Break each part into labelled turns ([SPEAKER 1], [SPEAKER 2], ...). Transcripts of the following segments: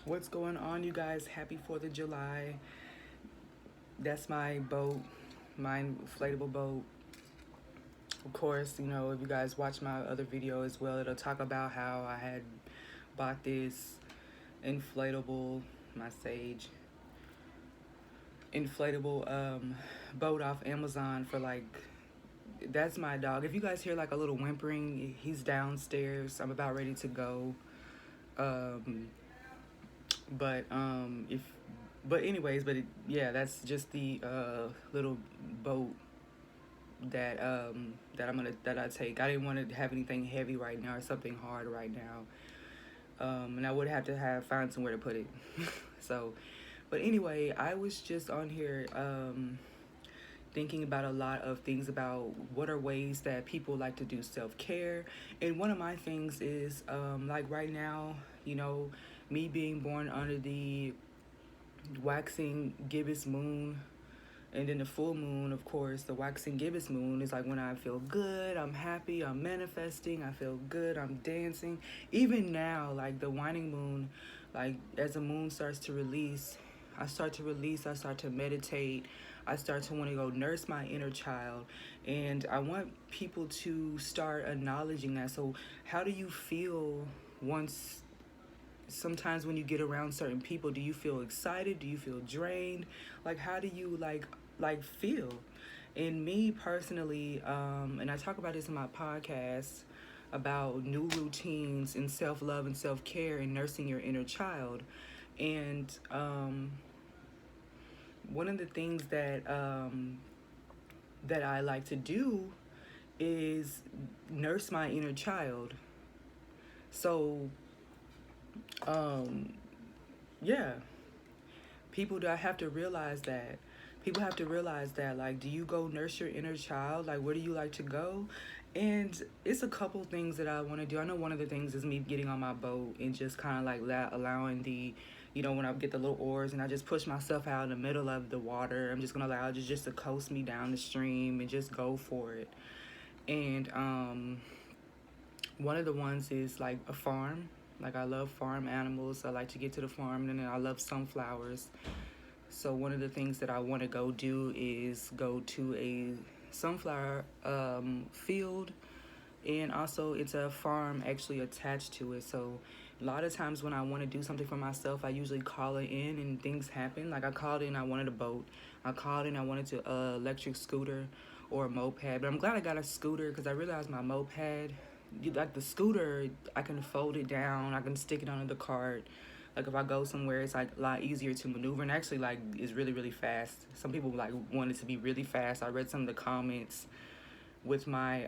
[SPEAKER 1] What's going on, you guys? Happy 4th of July. That's my boat, my inflatable boat. Of course, if you guys watch my other video as well, it'll talk about how I had bought this inflatable, my Sage, inflatable boat off Amazon for like, that's my dog. If you guys hear like a little whimpering, he's downstairs. I'm about ready to go. Um, but if but anyways, yeah, that's just the little boat that I take. I didn't want to have anything heavy right now or something hard right now, and I would have to have find somewhere to put it. So, but anyway, I was just on here thinking about a lot of things about what are ways that people like to do self-care, and one of my things is like right now, you know, me being born under the waxing gibbous moon, and then the full moon, of course. The waxing gibbous moon is like when I feel good, I'm happy, I'm manifesting, I feel good, I'm dancing. Even now, like the waning moon, like as the moon starts to release, I start to release, I start to meditate, I start to want to go nurse my inner child. And I want people to start acknowledging that. So how do you feel once, sometimes when you get around certain people? Do you feel excited? Do you feel drained? Like how do you like feel? And me personally, and I talk about this in my podcast about new routines and self-love and self-care and nursing your inner child. And one of the things that I like to do is nurse my inner child. So um yeah, people that have to realize that. People have to realize that, like, do you go nurse your inner child? Like, where do you like to go? And it's a couple things that I want to do. I know one of the things is me getting on my boat and just kind of like allowing when I get the little oars and I just push myself out in the middle of the water. I'm just going to allow it just to coast me down the stream and just go for it. And one of the ones is like a farm. Like, I love farm animals. I like to get to the farm, and then I love sunflowers. So one of the things that I want to go do is go to a sunflower field, and also it's a farm actually attached to it. So a lot of times when I want to do something for myself, I usually call it in and things happen. Like I called in, I wanted a boat. I called in, I wanted to electric scooter or a moped. But I'm glad I got a scooter because I realized my moped, like the scooter, I can fold it down, I can stick it under the cart. Like if I go somewhere, it's like a lot easier to maneuver, and actually like it's really really fast. Some people like want it to be really fast. I read some of the comments with my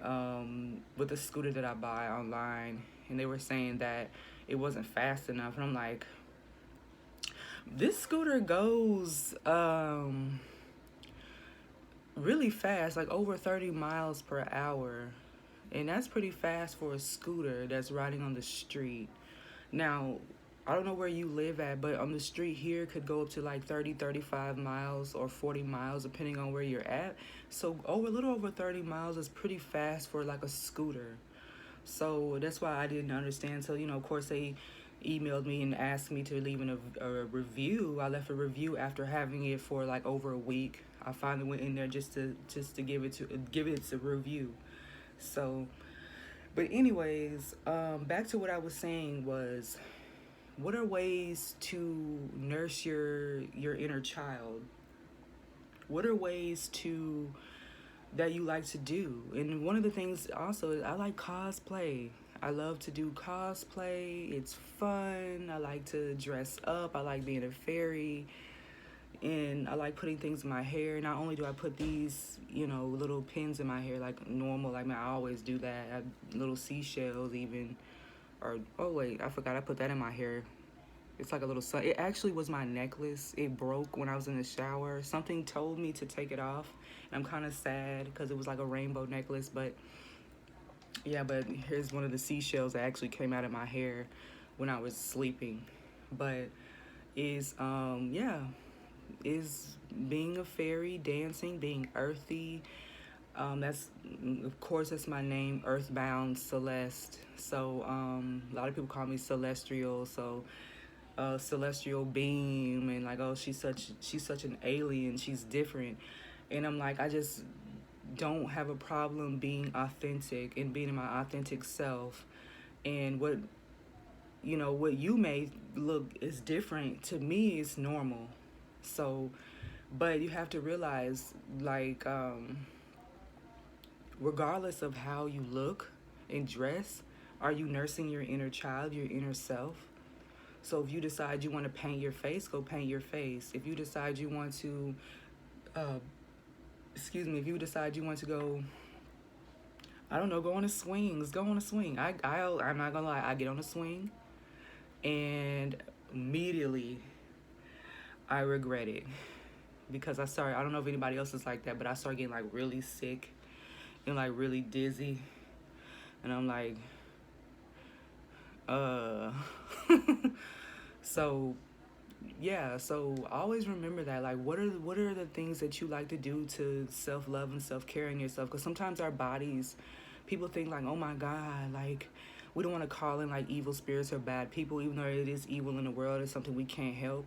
[SPEAKER 1] with the scooter that I buy online, and they were saying that it wasn't fast enough, and I'm like, this scooter goes really fast, like over 30 miles per hour, and that's pretty fast for a scooter that's riding on the street. Now, I don't know where you live at, but on the street here could go up to like 30, 35 miles or 40 miles depending on where you're at. So over a little over 30 miles is pretty fast for like a scooter. So that's why I didn't understand. So, of course they emailed me and asked me to leave a review. I left a review after having it for like over a week. I finally went in there just to give it a review. So, but anyways, back to what I was saying was, what are ways to nurse your inner child? What are ways to that you like to do? And one of the things also is I like cosplay. I love to do cosplay. It's fun. I like to dress up. I like being a fairy. And I like putting things in my hair. Not only do I put these, little pins in my hair like normal, like I always do that. Little seashells even. Or, oh wait, I forgot I put that in my hair. It's like a little sun. It actually was my necklace. It broke when I was in the shower. Something told me to take it off. And I'm kind of sad because it was like a rainbow necklace. But yeah, but here's one of the seashells that actually came out of my hair when I was sleeping. But yeah, is being a fairy, dancing, being earthy. That's, of course, that's my name, Earthbound Celeste. So a lot of people call me Celestial. So celestial being, and like, oh, she's such an alien, she's different. And I'm like, I just don't have a problem being authentic and being my authentic self. And what you may look is different to me is normal. So, but you have to realize, like, regardless of how you look and dress, are you nursing your inner child, your inner self? So if you decide you want to paint your face, go paint your face. If you decide you want to, uh, if you decide you want to go, I don't know, go on a swings, go on a swing. I'm not gonna lie, I get on a swing, and immediately I regret it, because I don't know if anybody else is like that, but I start getting like really sick and like really dizzy, and I'm like, uh, so yeah, so always remember that, like, what are the things that you like to do to self-love and self-care in yourself? Because sometimes our bodies, people think like, oh my god, like, we don't want to call in like evil spirits or bad people, even though it is evil in the world. It's something we can't help.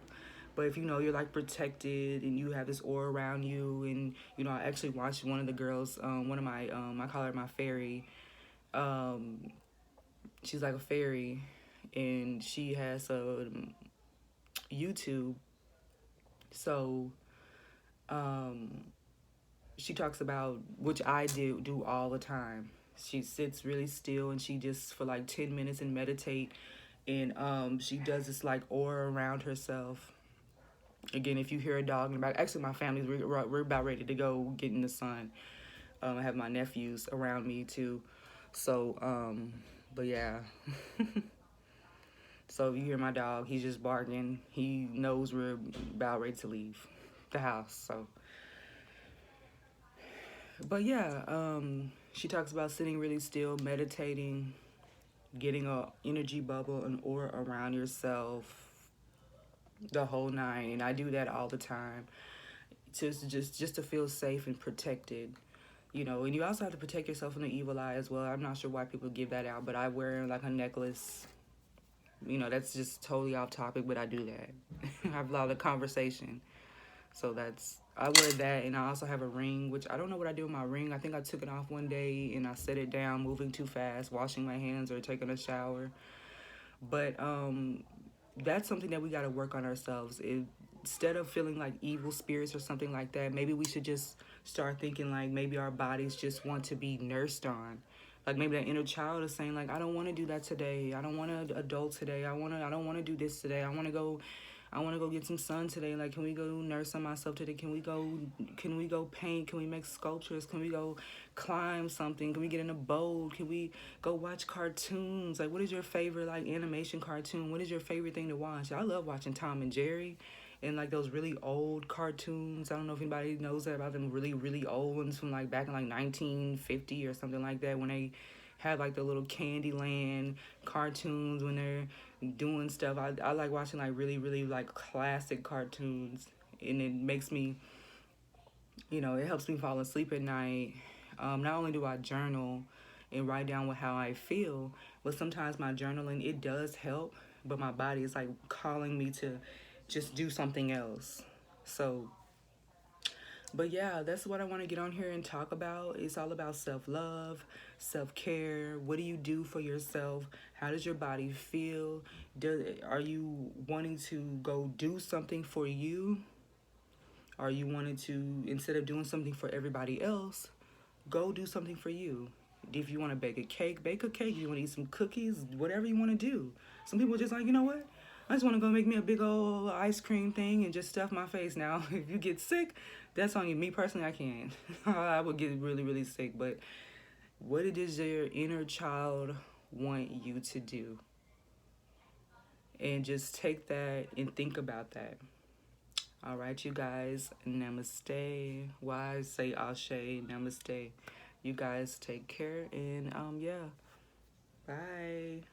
[SPEAKER 1] But if you know you're like protected and you have this aura around you, and I actually watched one of the girls, one of my, I call her my fairy. um she's like a fairy, and she has a YouTube. So, um, she talks about, which I do all the time. She sits really still, and she just for like 10 minutes and meditate, and she does this like aura around herself. Again, if you hear a dog in the back, actually my family's we're about ready to go get in the sun. I have my nephews around me too, so but yeah. So if you hear my dog, he's just barking. He knows we're about ready to leave the house. So, but yeah, she talks about sitting really still, meditating, getting a energy bubble, an aura around yourself, the whole nine. And I do that all the time, just to feel safe and protected. And you also have to protect yourself from the evil eye as well. I'm not sure why people give that out, but I wear like a necklace. That's just totally off topic, but I do that. I have a lot of conversation. So I wear that, and I also have a ring, which I don't know what I do with my ring. I think I took it off one day and I set it down, moving too fast, washing my hands or taking a shower. But that's something that we got to work on ourselves. Instead of feeling like evil spirits or something like that, maybe we should just start thinking like maybe our bodies just want to be nursed on. Like maybe that inner child is saying like, I don't want to do that today. I don't want to adult today. I don't want to do this today. I want to go get some sun today. Like, can we go nurse on myself today? Can we go paint? Can we make sculptures? Can we go climb something? Can we get in a boat? Can we go watch cartoons? Like, what is your favorite, like, animation cartoon? What is your favorite thing to watch? I love watching Tom and Jerry and, like, those really old cartoons. I don't know if anybody knows that about them really, really old ones from, like, back in, like, 1950 or something like that, when they had like the little Candyland cartoons when they're doing stuff. I like watching like really, really like classic cartoons, and it makes me, it helps me fall asleep at night. Not only do I journal and write down how I feel, but sometimes my journaling, it does help, but my body is like calling me to just do something else. So, but yeah, that's what I want to get on here and talk about. It's all about self-love, self-care. What do you do for yourself? How does your body feel? Are you wanting to go do something for you? Are you wanting to, instead of doing something for everybody else, go do something for you? If you want to bake a cake, bake a cake. If you want to eat some cookies, whatever you want to do. Some people are just like, you know what? I just want to go make me a big old ice cream thing and just stuff my face. Now, if you get sick, that's on you. Me personally, I can't. I would get really, really sick. But what does your inner child want you to do? And just take that and think about that. All right, you guys. Namaste. Why say Ashe? Namaste. You guys take care. And yeah. Bye.